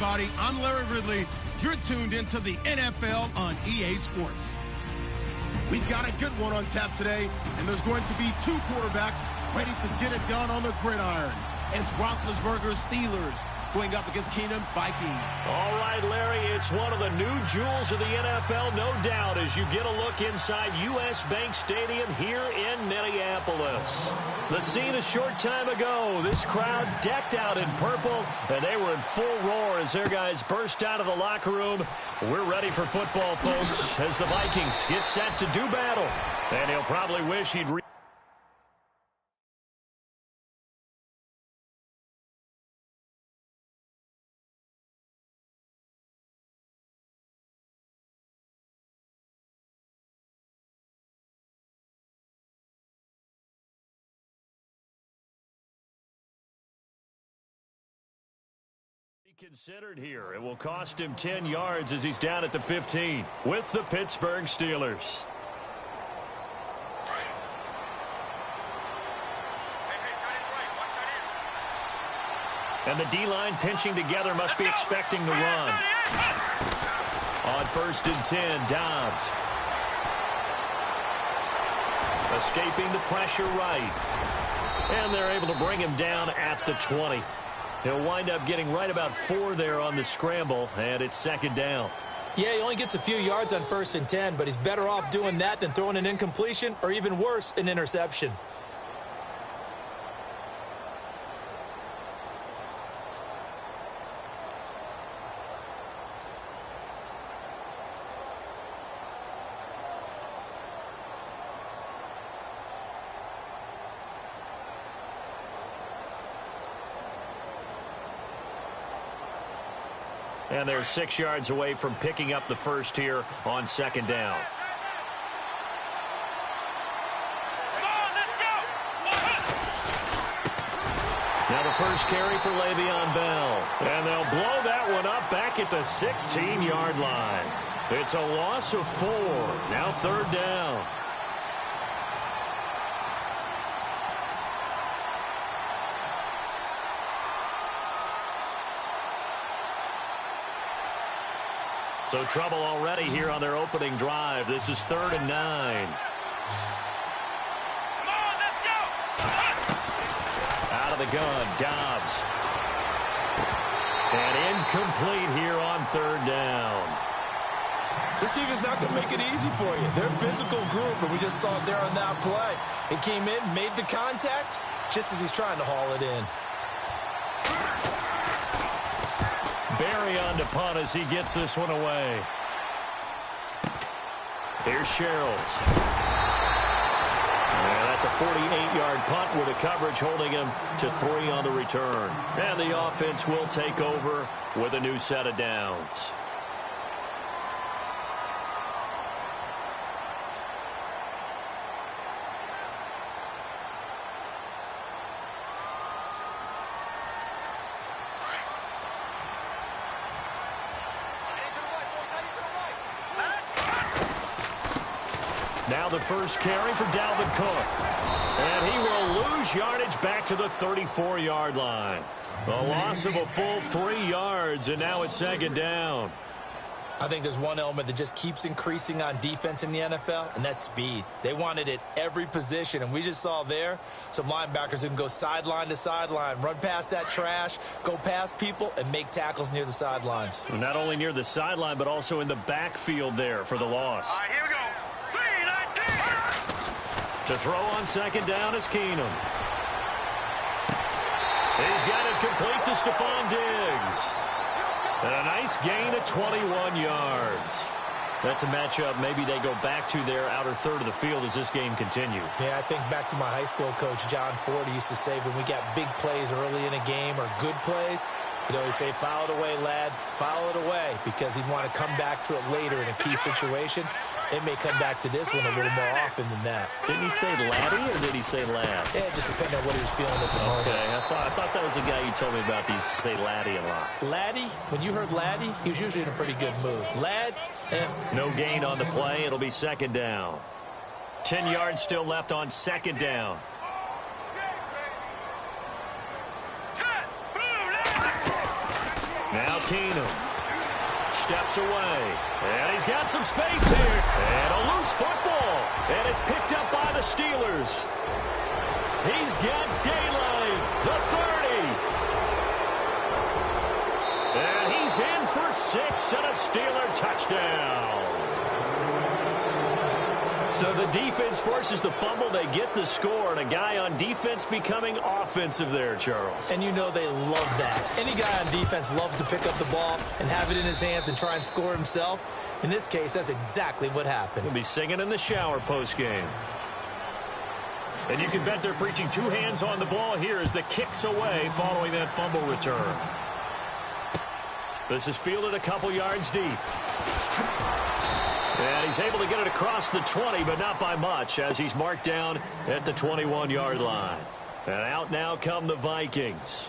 everybody. I'm Larry Ridley. You're tuned into the NFL on EA Sports. We've got a good one on tap today, and there's going to be two quarterbacks ready to get it done on the gridiron. It's Roethlisberger's Steelers going up against Keenum's Vikings. All right, Larry, it's one of the new jewels of the NFL, no doubt, as you get a look inside U.S. Bank Stadium here in Minneapolis. The scene a short time ago, this crowd decked out in purple, and they were in full roar as their guys burst out of the locker room. We're ready for football, folks, as the Vikings get set to do battle. And he'll probably wish he'd considered here. It will cost him 10 yards as he's down at the 15 with the Pittsburgh Steelers. And the D-line pinching together must be expecting the run. On 1st and 10, Dobbs. Escaping the pressure right. And they're able to bring him down at the 20. He'll wind up getting right about 4 there on the scramble, and it's 2nd down. Yeah, he only gets a few yards on 1st and 10, but he's better off doing that than throwing an incompletion or even worse, an interception. And they're 6 yards away from picking up the first here on 2nd down. Now the first carry for Le'Veon Bell. And they'll blow that one up back at the 16-yard line. It's a loss of 4. Now 3rd down. So trouble already here on their opening drive. This is 3rd and 9. Come on, let's go! Out of the gun, Dobbs. And incomplete here on 3rd down. This team is not going to make it easy for you. They're a physical group, and we just saw it there on that play. It came in, made the contact, just as he's trying to haul it in. Barry on to punt as he gets this one away. Here's Sherrills. And that's a 48-yard punt with the coverage holding him to 3 on the return. And the offense will take over with a new set of downs. Now the first carry for Dalvin Cook. And he will lose yardage back to the 34-yard line. A loss of a full 3 yards, and now it's 2nd down. I think there's one element that just keeps increasing on defense in the NFL, and that's speed. They want it at every position, and we just saw there some linebackers who can go sideline to sideline, run past that trash, go past people, and make tackles near the sidelines. Not only near the sideline, but also in the backfield there for the loss. All right, here we go. 3-19. To throw on 2nd down is Keenum. He's got it complete to Stephon Diggs. And a nice gain of 21 yards. That's a matchup maybe they go back to their outer third of the field as this game continues. Yeah, I think back to my high school coach, John Ford. He used to say when we got big plays early in a game or good plays, he'd always say, foul it away, lad, foul it away, because he'd want to come back to it later in a key situation. It may come back to this one a little more often than that. Didn't he say laddie or did he say lad? Yeah, just depending on what he was feeling at the moment. Okay, I thought that was the guy you told me about. He used to say laddie a lot. Laddie, when you heard laddie, he was usually in a pretty good mood. Lad, No gain on the play. It'll be 2nd down. 10 yards still left on 2nd down. Now Keenum. Steps away. And he's got some space here. And a loose football. And it's picked up by the Steelers. He's got daylight. The 30. And he's in for 6 and a Steeler touchdown. So the defense forces the fumble. They get the score, and a guy on defense becoming offensive there, Charles. And you know they love that. Any guy on defense loves to pick up the ball and have it in his hands and try and score himself. In this case, that's exactly what happened. He'll be singing in the shower post-game. And you can bet they're preaching 2 hands on the ball here as the kick's away following that fumble return. This is fielded a couple yards deep. And he's able to get it across the 20, but not by much, as he's marked down at the 21-yard line. And out now come the Vikings.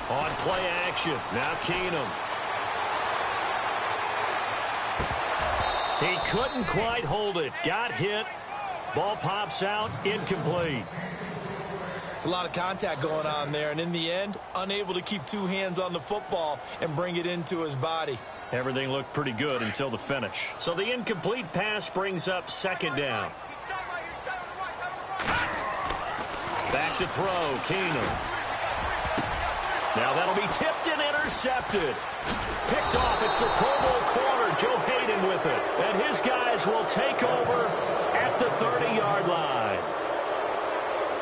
On play action, now Keenum. He couldn't quite hold it. Got hit. Ball pops out, incomplete. It's a lot of contact going on there, and in the end, unable to keep 2 hands on the football and bring it into his body. Everything looked pretty good until the finish. So the incomplete pass brings up 2nd down. Back to throw, Keenum. Now that'll be tipped and intercepted. Picked off. It's the Pro Bowl corner, Joe Hayden with it. And his guys will take over at the 30-yard line.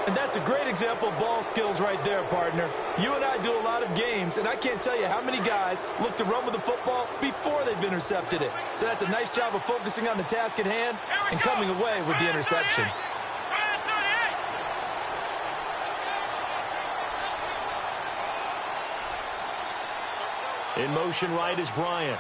And that's a great example of ball skills right there, partner. You and I do a lot of games, and I can't tell you how many guys look to run with the football before they've intercepted it. So that's a nice job of focusing on the task at hand and coming away with the interception. In motion right is Bryant.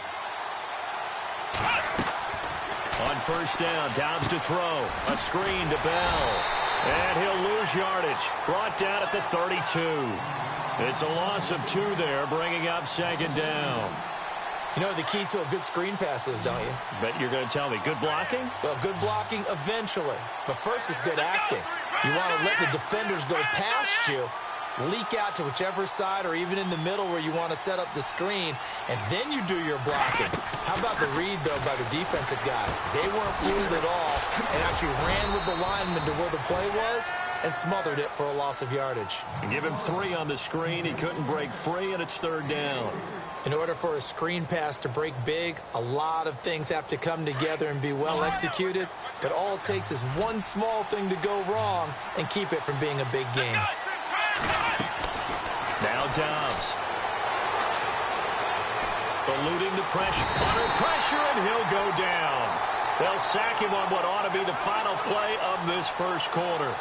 On 1st down, Dobbs to throw. A screen to Bell. And he'll lose yardage. Brought down at the 32. It's a loss of 2 there, bringing up 2nd down. You know what the key to a good screen pass is, don't you? Bet you're going to tell me. Good blocking? Well, good blocking eventually. But first is good acting. You want to let the defenders go past you, leak out to whichever side or even in the middle where you want to set up the screen, and then you do your blocking. How about the read, though, by the defensive guys? They weren't fooled at all and actually ran with the lineman to where the play was and smothered it for a loss of yardage. And give him 3 on the screen. He couldn't break free, and it's 3rd down. In order for a screen pass to break big, a lot of things have to come together and be well executed, but all it takes is one small thing to go wrong and keep it from being a big game. Now Dobbs. Eluding the pressure. Under pressure, and he'll go down. They'll sack him on what ought to be the final play of this 1st quarter.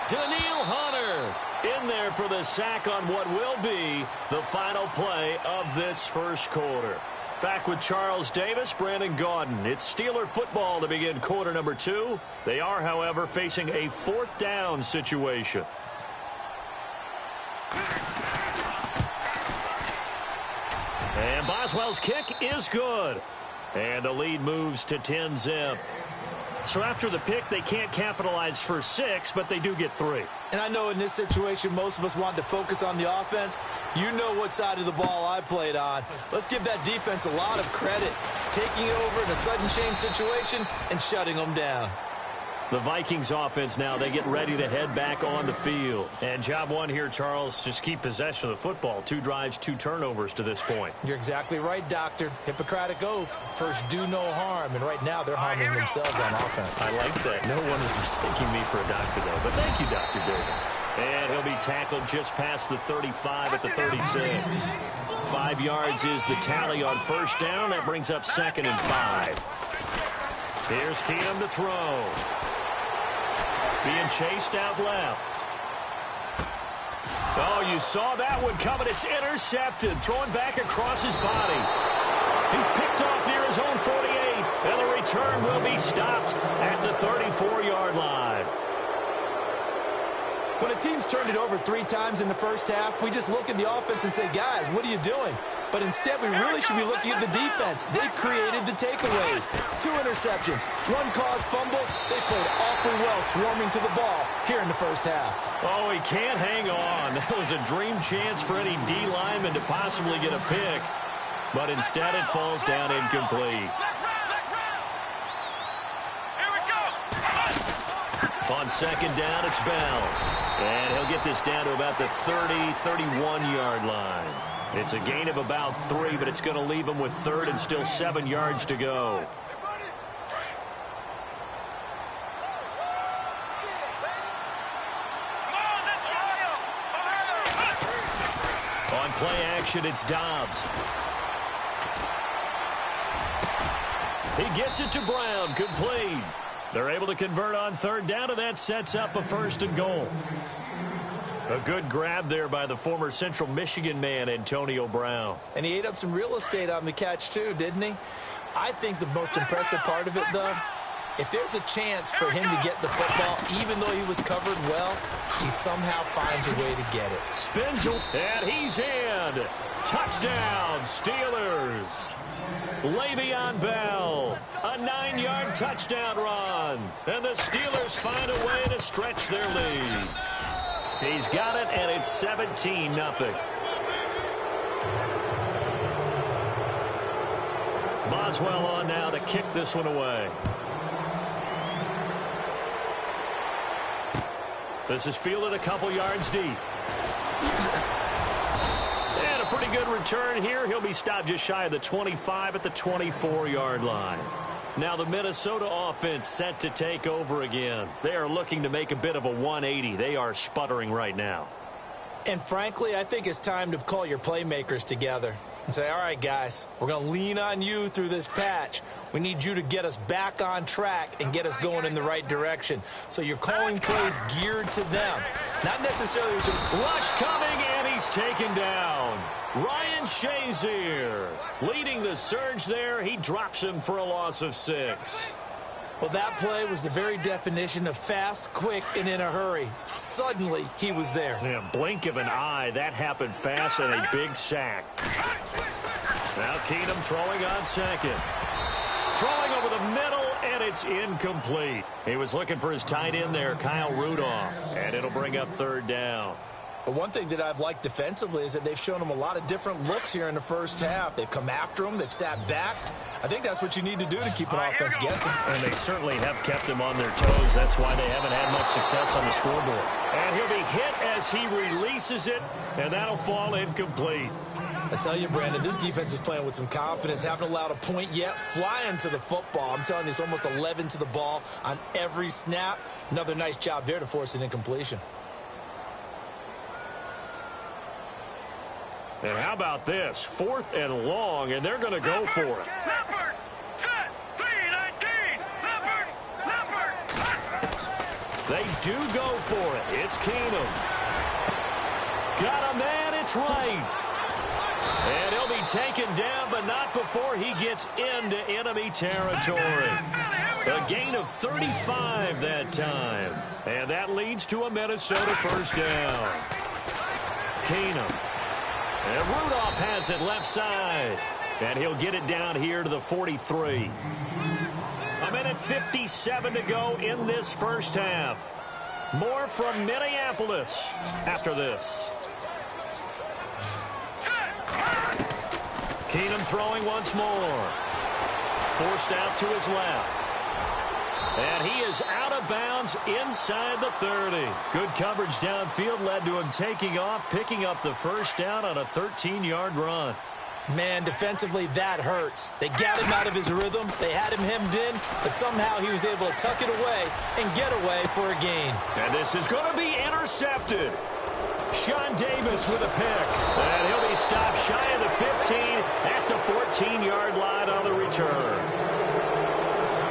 Daniil Hunter in there for the sack on what will be the final play of this 1st quarter. Back with Charles Davis, Brandon Gaudin. It's Steeler football to begin quarter number 2. They are, however, facing a 4th down situation. And Boswell's kick is good. And the lead moves to 10-zip. So after the pick, they can't capitalize for 6, but they do get 3. And I know in this situation, most of us want to focus on the offense. You know what side of the ball I played on. Let's give that defense a lot of credit, taking it over in a sudden change situation and shutting them down. The Vikings offense now, they get ready to head back on the field. And job 1 here, Charles, just keep possession of the football. 2 drives, 2 turnovers to this point. You're exactly right, Doctor. Hippocratic oath. First, do no harm. And right now, they're harming themselves on offense. I like that. No one is mistaking me for a doctor, though. But thank you, Dr. Davis. And he'll be tackled just past the 35 at the 36. 5 yards is the tally on 1st down. That brings up 2nd and 5. Here's Keenum to throw. Being chased out left. Oh, you saw that one coming. It's intercepted. Thrown back across his body. He's picked off near his own 48. And the return will be stopped at the 34-yard line. When a team's turned it over 3 times in the first half, we just look at the offense and say, guys, what are you doing? But instead, we really should be looking at the defense. They've created the takeaways. 2 interceptions, 1 caused fumble. They played awfully well swarming to the ball here in the first half. Oh, he can't hang on. That was a dream chance for any D lineman to possibly get a pick. But instead, it falls down incomplete. On second down, it's Bell. And he'll get this down to about the 30, 31-yard line. It's a gain of about 3, but it's going to leave him with 3rd and still 7 yards to go. On play action, it's Dobbs. He gets it to Brown, complete. They're able to convert on 3rd down, and that sets up a 1st and goal. A good grab there by the former Central Michigan man, Antonio Brown. And he ate up some real estate on the catch, too, didn't he? I think the most impressive part of it, though, if there's a chance for him to get the football, even though he was covered well, he somehow finds a way to get it. Spins, and he's in. Touchdown, Steelers. Le'Veon Bell, a 9-yard touchdown run. And the Steelers find a way to stretch their lead. He's got it, and it's 17-0. Boswell on now to kick this one away. This is fielded a couple yards deep. And a pretty good return here. He'll be stopped just shy of the 25 at the 24-yard line. Now the Minnesota offense set to take over again. They are looking to make a bit of a 180. They are sputtering right now. And frankly, I think it's time to call your playmakers together and say, all right, guys, we're going to lean on you through this patch. We need you to get us back on track and get us going in the right direction. So you're calling plays geared to them, not necessarily to rush coming, and he's taken down. Ryan Shazier leading the surge there. He drops him for a loss of 6. Well, that play was the very definition of fast, quick, and in a hurry. Suddenly, he was there. Yeah, blink of an eye. That happened fast, and a big sack. Now Keenum throwing on second. Throwing over the middle, and it's incomplete. He was looking for his tight end there, Kyle Rudolph, and it'll bring up 3rd down. But one thing that I've liked defensively is that they've shown him a lot of different looks here in the first half. They've come after him. They've sat back. I think that's what you need to do to keep an offense guessing. And they certainly have kept them on their toes. That's why they haven't had much success on the scoreboard. And he'll be hit as he releases it, and that'll fall incomplete. I tell you, Brandon, this defense is playing with some confidence. Haven't allowed a point yet. Flying to the football. I'm telling you, it's almost 11 to the ball on every snap. Another nice job there to force an incompletion. And how about this? 4th and long, and they're going to go for it. Leopard, set, 319, Leopard. They do go for it. It's Keenum. Got a man, it's right. And he'll be taken down, but not before he gets into enemy territory. A gain of 35 that time. And that leads to a Minnesota 1st down. Keenum. And Rudolph has it left side. And he'll get it down here to the 43. A minute 57 to go in this first half. More from Minneapolis after this. Keenum throwing once more. Forced out to his left. And he is out of bounds inside the 30. Good coverage downfield led to him taking off, picking up the 1st down on a 13-yard run. Man, defensively, that hurts. They got him out of his rhythm. They had him hemmed in, but somehow he was able to tuck it away and get away for a gain. And this is going to be intercepted. Sean Davis with a pick. And he'll be stopped shy of the 15 at the 14-yard line on the return.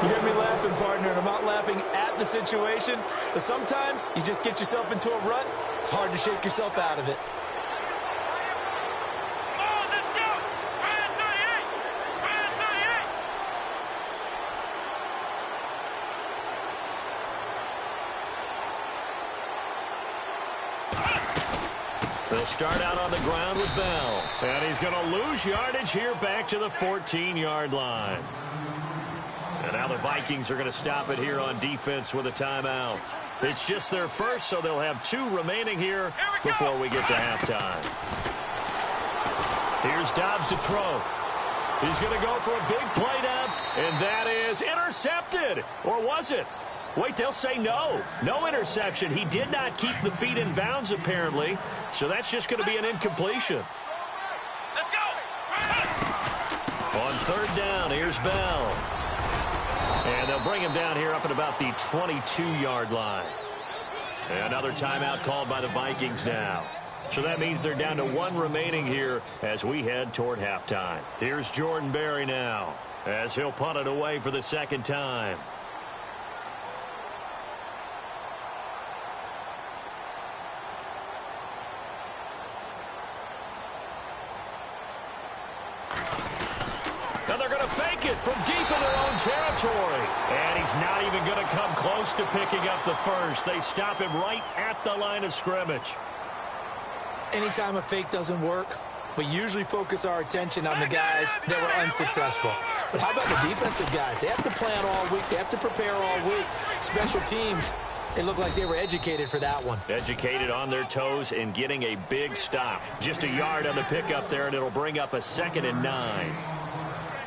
You hear me laughing, partner, and I'm not laughing at the situation, but sometimes you just get yourself into a rut. It's hard to shake yourself out of it. They'll start out on the ground with Bell. And he's going to lose yardage here back to the 14-yard line. And now the Vikings are going to stop it here on defense with a timeout. It's just their first, so they'll have 2 remaining here before we get to halftime. Here's Dobbs to throw. He's going to go for a big play down, and that is intercepted. Or was it? Wait, they'll say no. No interception. He did not keep the feet in bounds, apparently, so that's just going to be an incompletion. Let's go. On third down, here's Bell. And they'll bring him down here up at about the 22-yard line. Another timeout called by the Vikings now. So that means they're down to 1 remaining here as we head toward halftime. Here's Jordan Berry now as he'll punt it away for the second time. Now they're going to fake it from deep in their own territory. And he's not even going to come close to picking up the first. They stop him right at the line of scrimmage. Anytime a fake doesn't work, we usually focus our attention on the guys that were unsuccessful. But how about the defensive guys? They have to plan all week. They have to prepare all week. Special teams, they look like they were educated for that one. Educated on their toes and getting a big stop. Just a yard on the pickup there, and it'll bring up a 2nd and 9.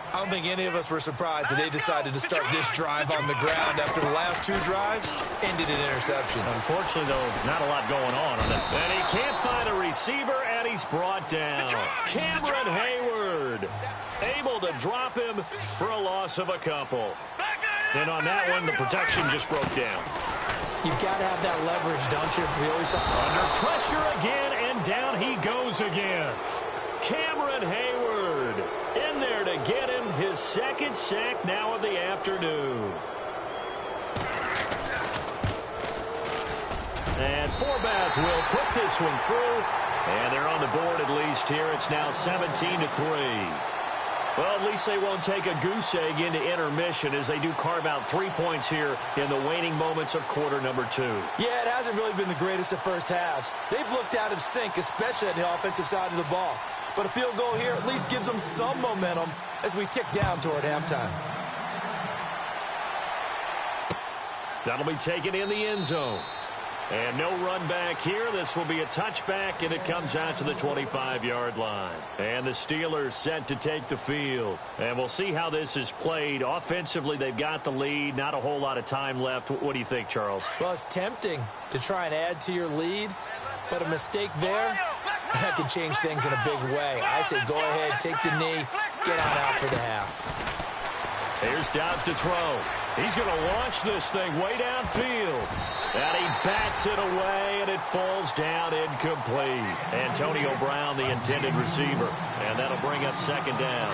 I don't think any of us were surprised that they decided to start this drive on the ground after the last 2 drives ended in interceptions. Unfortunately, though, not a lot going on it. And he can't find a receiver, and he's brought down. Cameron Hayward able to drop him for a loss of a couple. And on that one, the protection just broke down. You've got to have that leverage, don't you? We always saw under pressure again, and down he goes again. Cameron Hayward in there to get him his 2nd sack now of the afternoon. And Forbath will put this one through. And they're on the board at least here. It's now 17-3. Well, at least they won't take a goose egg into intermission as they do carve out 3 points here in the waning moments of quarter number 2. Yeah, it hasn't really been the greatest of first halves. They've looked out of sync, especially at the offensive side of the ball. But a field goal here at least gives them some momentum as we tick down toward halftime. That'll be taken in the end zone. And no run back here. This will be a touchback, and it comes out to the 25-yard line. And the Steelers set to take the field. And we'll see how this is played. Offensively, they've got the lead. Not a whole lot of time left. What do you think, Charles? Well, it's tempting to try and add to your lead, but a mistake there, that could change things in a big way. I say go ahead, take the knee, get on out for the half. Here's Dobbs to throw. He's going to launch this thing way downfield. And he bats it away, and it falls down incomplete. Antonio Brown, the intended receiver. And that'll bring up 2nd down.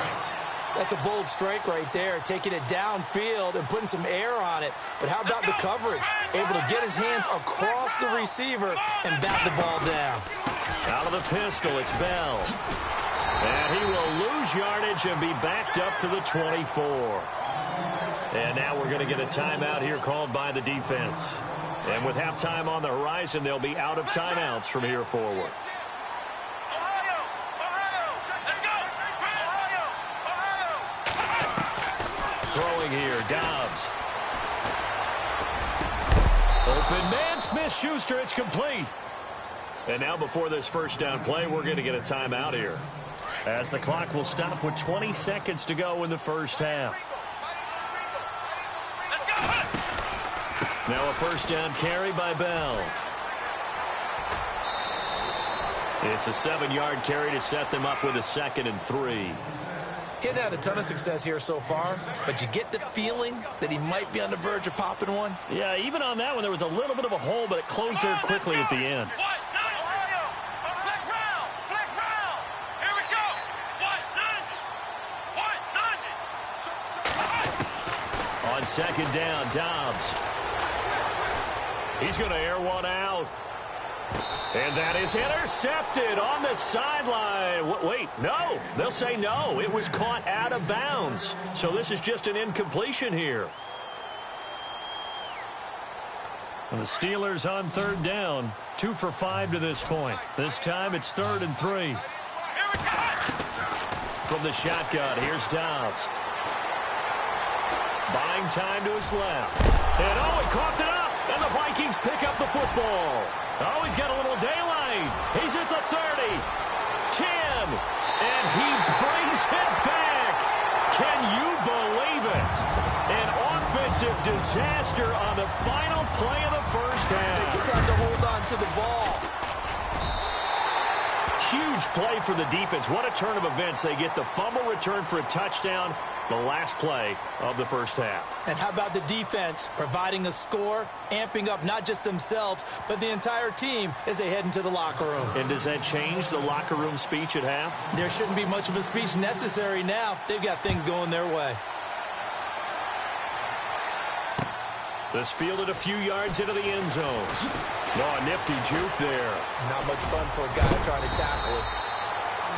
That's a bold strike right there, taking it downfield and putting some air on it. But how about the coverage? Able to get his hands across the receiver and bat the ball down. Out of the pistol, it's Bell. And he will lose yardage and be backed up to the 24. And now we're going to get a timeout here called by the defense. And with halftime on the horizon, they'll be out of timeouts from here forward. Throwing here, Dobbs. Open man, Smith-Schuster, it's complete. And now before this first down play, we're going to get a timeout here, as the clock will stop with 20 seconds to go in the first half. Now a first down carry by Bell. It's a 7-yard carry to set them up with a 2nd and 3. Getting had a ton of success here so far, but you get the feeling that he might be on the verge of popping one. Yeah, even on that one, there was a little bit of a hole, but it closed there quickly at the end. On 2nd down, Dobbs. He's going to air one out. And that is intercepted on the sideline. Wait, no. They'll say no. It was caught out of bounds. So this is just an incompletion here. And the Steelers on third down. 2 for 5 to this point. This time it's 3rd and 3. From the shotgun, here's Dobbs. Buying time to his left. And he coughed it up. And the Vikings pick up the football. Oh, he's got a little daylight. He's at the 30. 10. And he brings it back. Can you believe it? An offensive disaster on the final play of the first half. They just had to hold on to the ball. Huge play for the defense. What a turn of events. They get the fumble return for a touchdown, the last play of the first half. And how about the defense providing a score, amping up not just themselves, but the entire team as they head into the locker room. And does that change the locker room speech at half? There shouldn't be much of a speech necessary now. They've got things going their way. This fielded a few yards into the end zone. Oh, a nifty juke there. Not much fun for a guy trying to tackle it.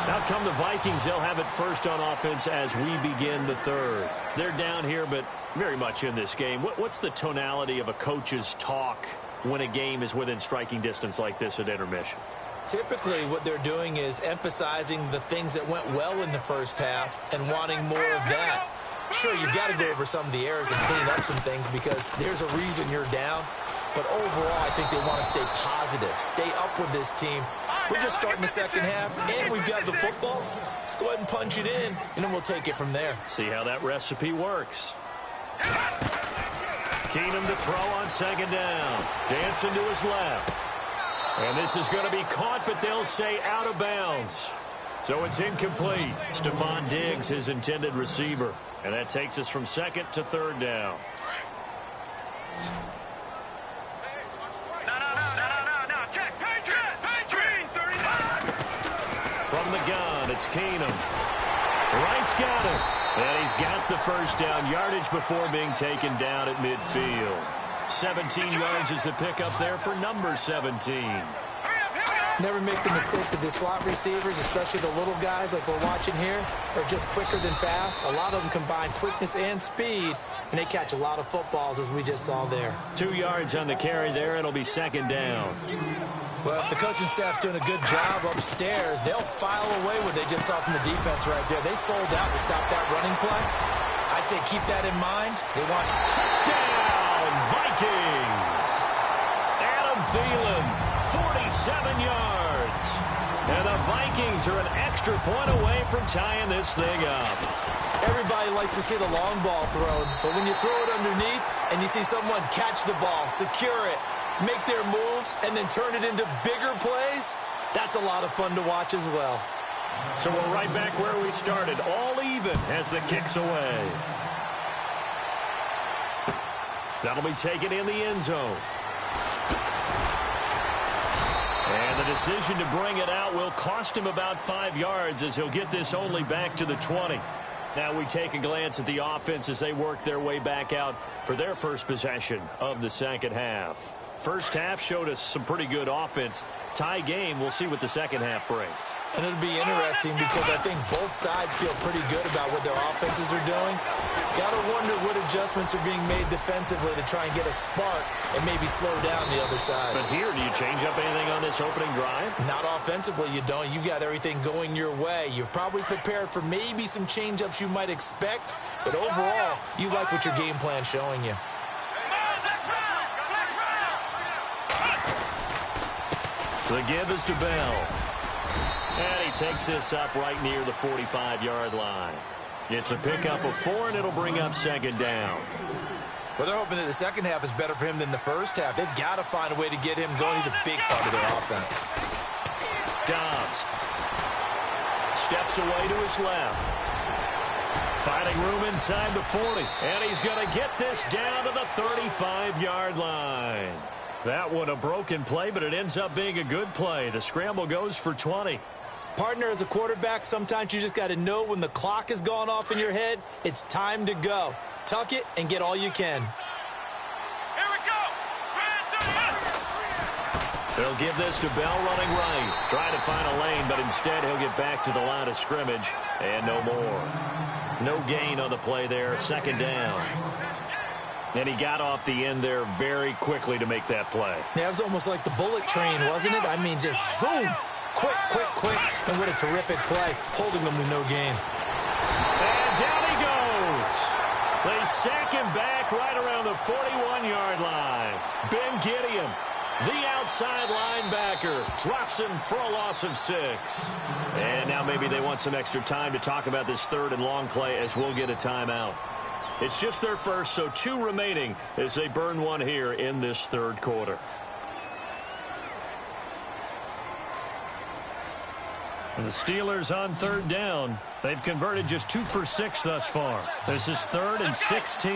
Out come the Vikings. They'll have it first on offense as we begin the third. They're down here, but very much in this game. What's the tonality of a coach's talk when a game is within striking distance like this at intermission? Typically, what they're doing is emphasizing the things that went well in the first half and wanting more of that. Sure, you've got to go over some of the errors and clean up some things because there's a reason you're down. But overall, I think they want to stay positive, stay up with this team. We're just starting the second half, and we've got the football. Let's go ahead and punch it in, and then we'll take it from there. See how that recipe works. Keenum to throw on second down. Dancing to his left. And this is going to be caught, but they'll say out of bounds. So it's incomplete. Stephon Diggs, his intended receiver. And that takes us from second to third down. From the gun, it's Keenum. Wright's got it. And he's got the first down. Yardage before being taken down at midfield. 17 yards is the pickup there for number 17. Never make the mistake that the slot receivers, especially the little guys like we're watching here, are just quicker than fast. A lot of them combine quickness and speed, and they catch a lot of footballs, as we just saw there. 2 yards on the carry there. It'll be second down. Well, if the coaching staff's doing a good job upstairs, they'll file away what they just saw from the defense right there. They sold out to stop that running play. I'd say keep that in mind. They want touchdown, Vikings. Adam Thielen, 47 yards. And the Vikings are an extra point away from tying this thing up. Everybody likes to see the long ball thrown, but when you throw it underneath and you see someone catch the ball, secure it, make their moves, and then turn it into bigger plays, that's a lot of fun to watch as well. So we're right back where we started, all even as the kick's away. That'll be taken in the end zone. And the decision to bring it out will cost him about 5 yards as he'll get this only back to the 20. Now we take a glance at the offense as they work their way back out for their first possession of the second half. First half showed us some pretty good offense. Tie game, we'll see what the second half brings. And it'll be interesting because I think both sides feel pretty good about what their offenses are doing. Got to wonder what adjustments are being made defensively to try and get a spark and maybe slow down the other side. But here, do you change up anything on this opening drive? Not offensively, you don't. You got everything going your way. You've probably prepared for maybe some change-ups you might expect, but overall, you like what your game plan's showing you. The give is to Bell. And he takes this up right near the 45-yard line. It's a pickup of 4, and it'll bring up second down. Well, they're hoping that the second half is better for him than the first half. They've got to find a way to get him going. He's a big part of their offense. Dobbs steps away to his left. Finding room inside the 40. And he's going to get this down to the 35-yard line. That one a broken play, but it ends up being a good play. The scramble goes for 20. Partner, as a quarterback, sometimes you just got to know when the clock has gone off in your head, it's time to go. Tuck it and get all you can. Here we go. They'll give this to Bell running right. Trying to find a lane, but instead he'll get back to the line of scrimmage. And no more. No gain on the play there. Second down. And he got off the end there very quickly to make that play. Yeah, it was almost like the bullet train, wasn't it? I mean, just zoom. Quick, quick, quick. And what a terrific play, holding them to no gain. And down he goes. They sack him back right around the 41-yard line. Ben Gideon, the outside linebacker, drops him for a loss of 6. And now maybe they want some extra time to talk about this third and long play as we'll get a timeout. It's just their first, so 2 remaining as they burn one here in this third quarter. And the Steelers on third down. They've converted just 2 for 6 thus far. This is 3rd and 16.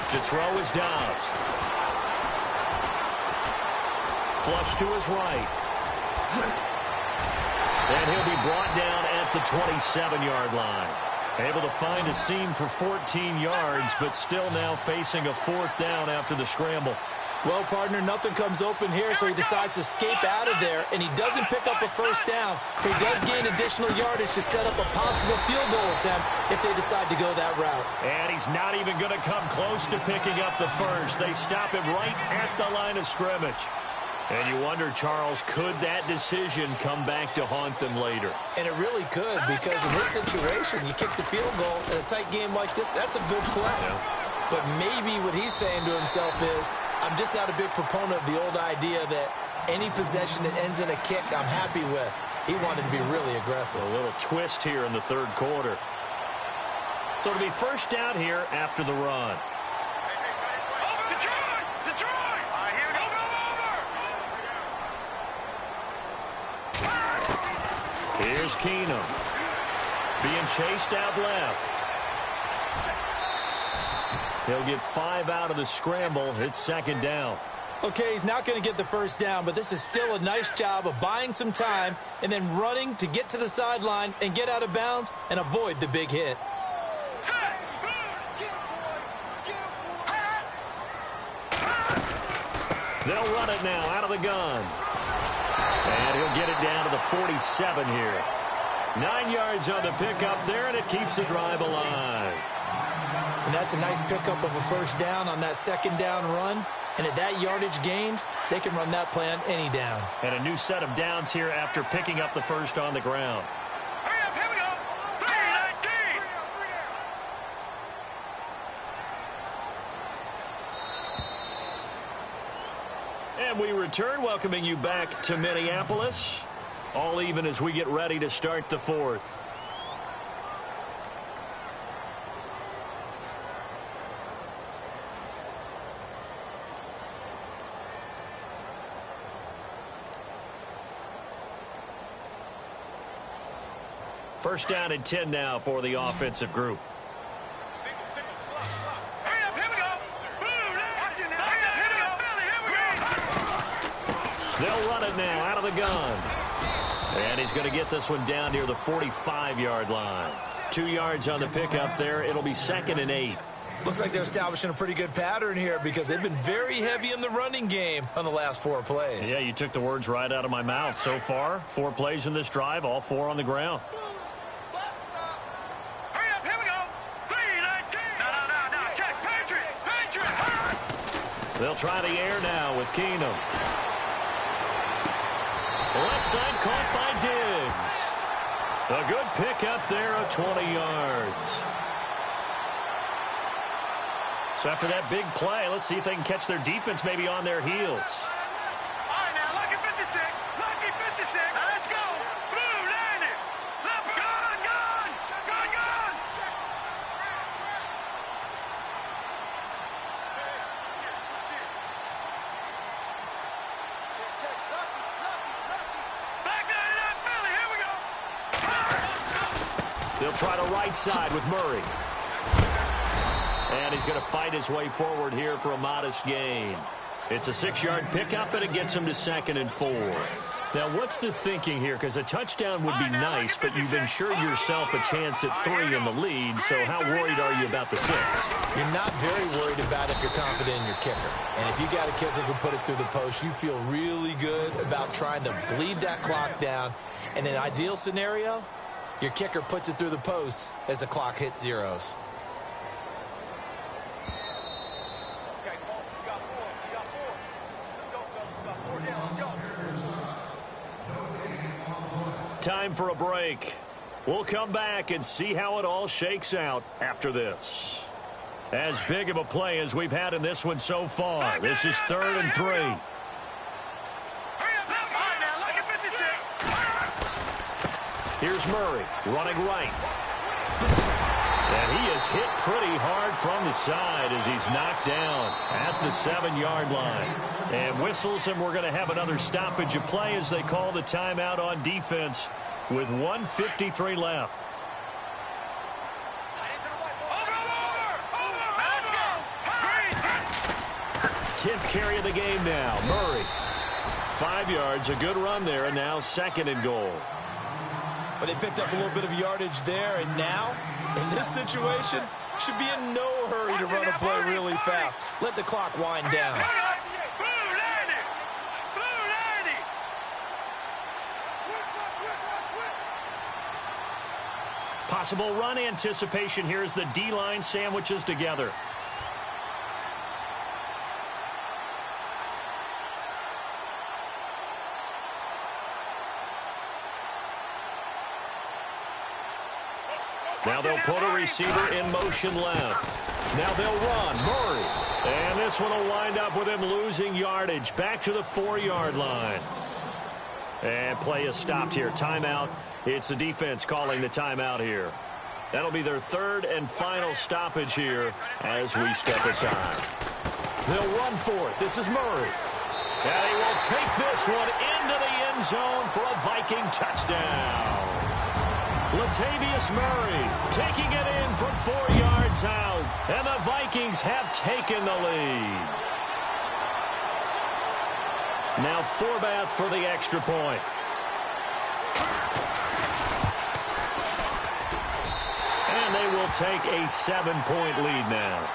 To throw is Dobbs. Flush to his right. And he'll be brought down at the 27-yard line. Able to find a seam for 14 yards, but still now facing a 4th down after the scramble. Well, partner, nothing comes open here, so he decides to escape out of there, and he doesn't pick up a first down, but he does gain additional yardage to set up a possible field goal attempt if they decide to go that route. And he's not even going to come close to picking up the first. They stop him right at the line of scrimmage. And you wonder, Charles, could that decision come back to haunt them later? And it really could, because in this situation, you kick the field goal in a tight game like this, that's a good play. Yeah. But maybe what he's saying to himself is, I'm just not a big proponent of the old idea that any possession that ends in a kick I'm happy with. He wanted to be really aggressive. A little twist here in the third quarter. So it'll be first down here after the run. Here's Keenum. Being chased out left. He'll get 5 out of the scramble. It's 2nd down. Okay, he's not going to get the first down, but this is still a nice job of buying some time and then running to get to the sideline and get out of bounds and avoid the big hit. They'll run it now out of the gun. And he'll get it down to the 47 here. 9 yards on the pickup there, and it keeps the drive alive. And that's a nice pickup of a first down on that 2nd down run. And at that yardage gained, they can run that play on any down. And a new set of downs here after picking up the first on the ground. Hurry up, here we go. 3-19. And we return, welcoming you back to Minneapolis. All even as we get ready to start the fourth. First down and 10 now for the offensive group. Hurry up, here we go. Watch it now. Hurry up, here we go. They'll run it now out of the gun. And he's going to get this one down near the 45-yard line. 2 yards on the pickup there. It'll be 2nd and 8. Looks like they're establishing a pretty good pattern here because they've been very heavy in the running game on the last 4 plays. Yeah, you took the words right out of my mouth. So far, 4 plays in this drive, all 4 on the ground. They'll try the air now with Keenum. Left side caught by Diggs. A good pickup there of 20 yards. So after that big play, let's see if they can catch their defense maybe on their heels. All right, now, lucky 56. Lucky 56. Now, let's go. Blue, land it. Left, gun, gun. Gun, gun. Back down to that Philly. Here we go. They'll try to right side with Murray. And he's going to fight his way forward here for a modest gain. It's a 6-yard pickup, and it gets him to 2nd and 4. Now, what's the thinking here? Because a touchdown would be nice, but you've ensured yourself a chance at 3 in the lead, so how worried are you about the 6? You're not very worried about if you're confident in your kicker. And if you got a kicker who can put it through the post, you feel really good about trying to bleed that clock down. In an ideal scenario, Your kicker puts it through the post as the clock hits zeros. Okay, Paul, you got four. You got four. Let's go, fellas. We got four down. Let's go. Time for a break. We'll come back and see how it all shakes out after this. As big of a play as we've had in this one so far. This is 3rd and 3. Hurry up, all right, now, look at 56. Here's Murray running right. And he is hit pretty hard from the side as he's knocked down at the 7-yard line. And whistles, and we're going to have another stoppage of play as they call the timeout on defense with 1:53 left. 10th carry of the game now. Murray. 5 yards, a good run there, and now 2nd and goal. But they picked up a little bit of yardage there, and now, in this situation, should be in no hurry to run a play really fast. Let the clock wind down. Possible run anticipation here as the D-line sandwiches together. Now they'll put a receiver in motion left. Now they'll run. Murray. And this one will wind up with him losing yardage. Back to the 4-yard line. And play is stopped here. Timeout. It's the defense calling the timeout here. That'll be their 3rd and final stoppage here as we step aside. They'll run for it. This is Murray. And he will take this one into the end zone for a Viking touchdown. Latavius Murray taking it in from 4 yards out. And the Vikings have taken the lead. Now Forbath for the extra point. And they will take a 7-point lead now.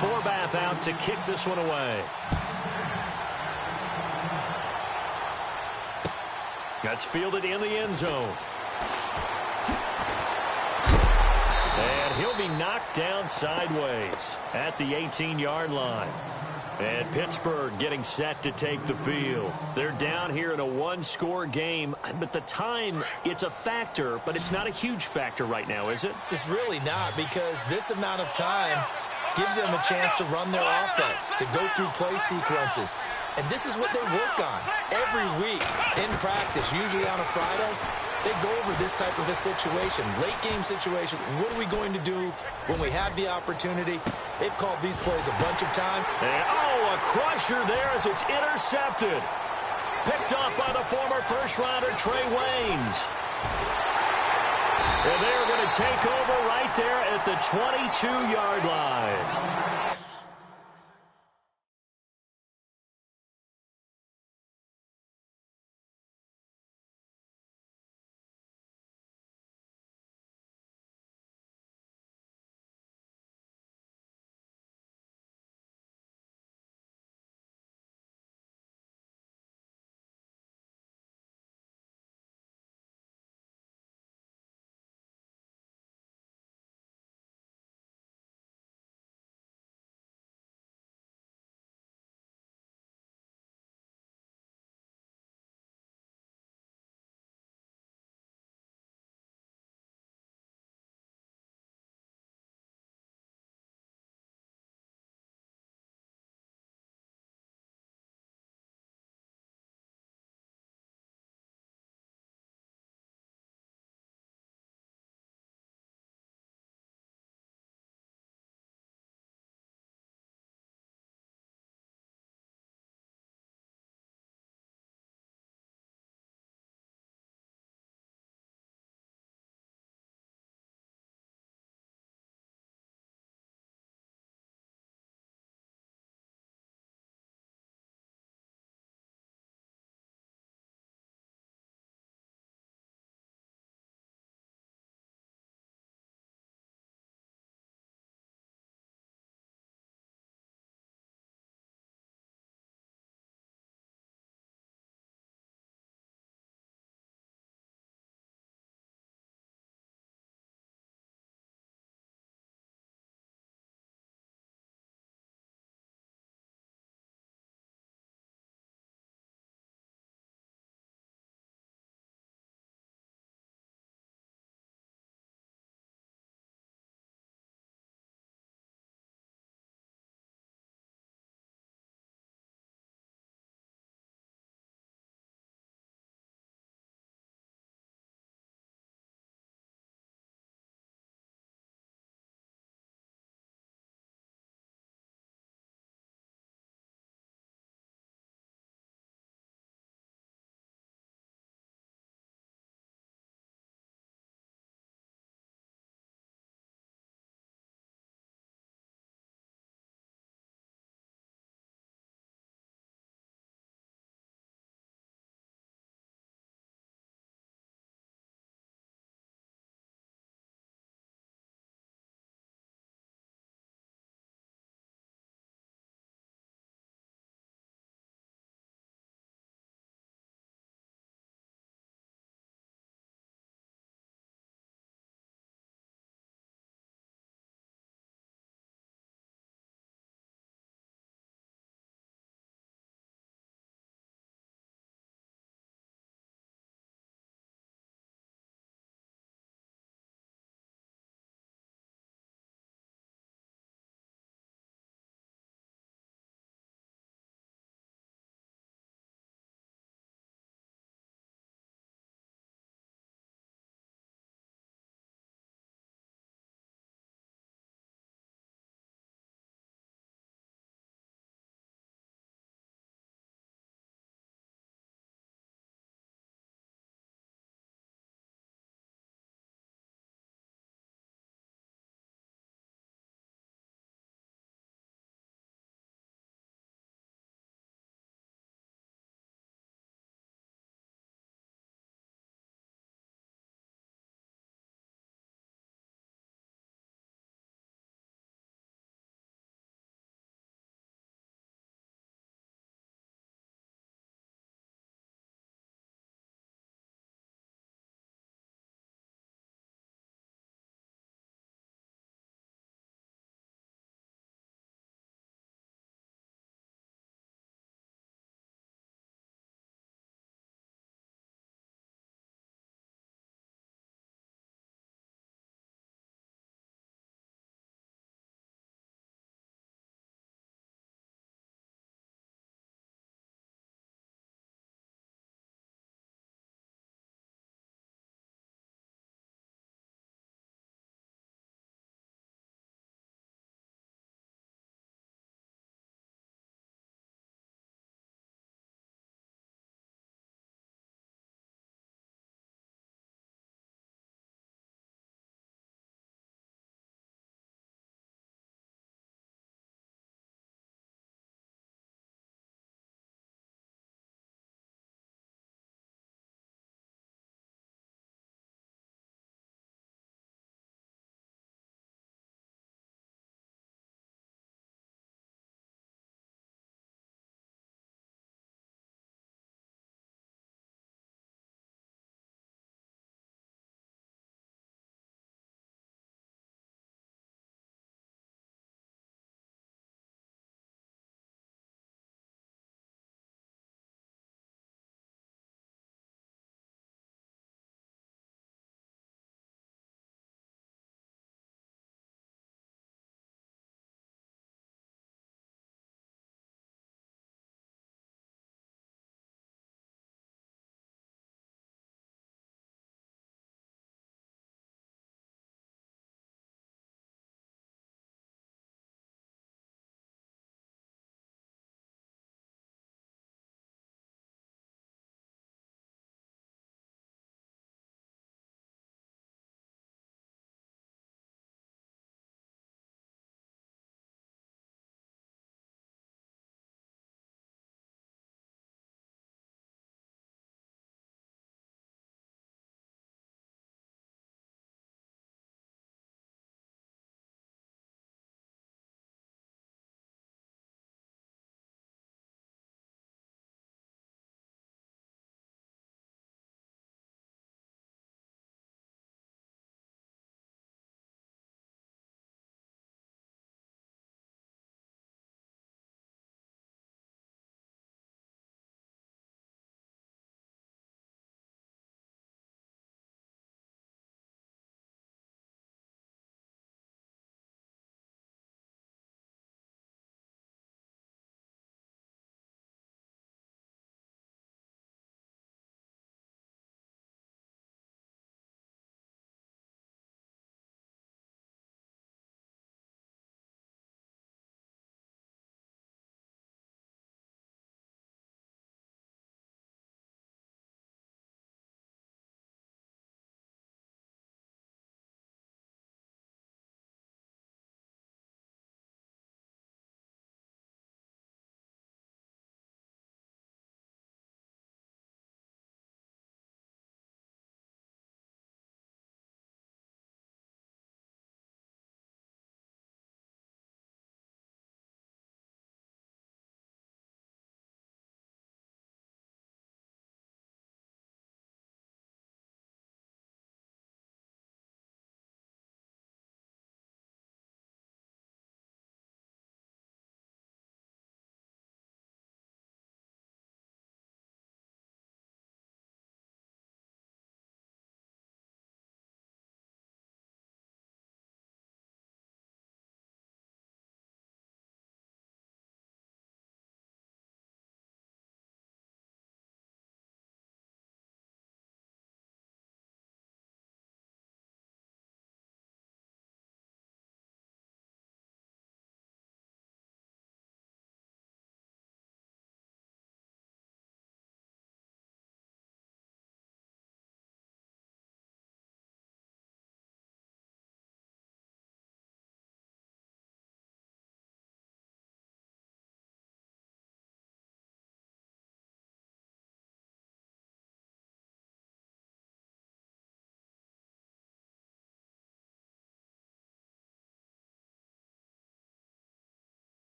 Forbath out to kick this one away. That's fielded in the end zone. And he'll be knocked down sideways at the 18-yard line. And Pittsburgh getting set to take the field. They're down here in a 1-score game. But the time, it's a factor, but it's not a huge factor right now, is it? It's really not, because this amount of time gives them a chance to run their offense, to go through play sequences. And this is what they work on every week in practice, usually on a Friday. They go over this type of a situation, late game situation. What are we going to do when we have the opportunity? They've called these plays a bunch of times. And, a crusher there as it's intercepted. Picked off by the former first-rounder Trey Waynes. And they're going to take over right there at the 22-yard line.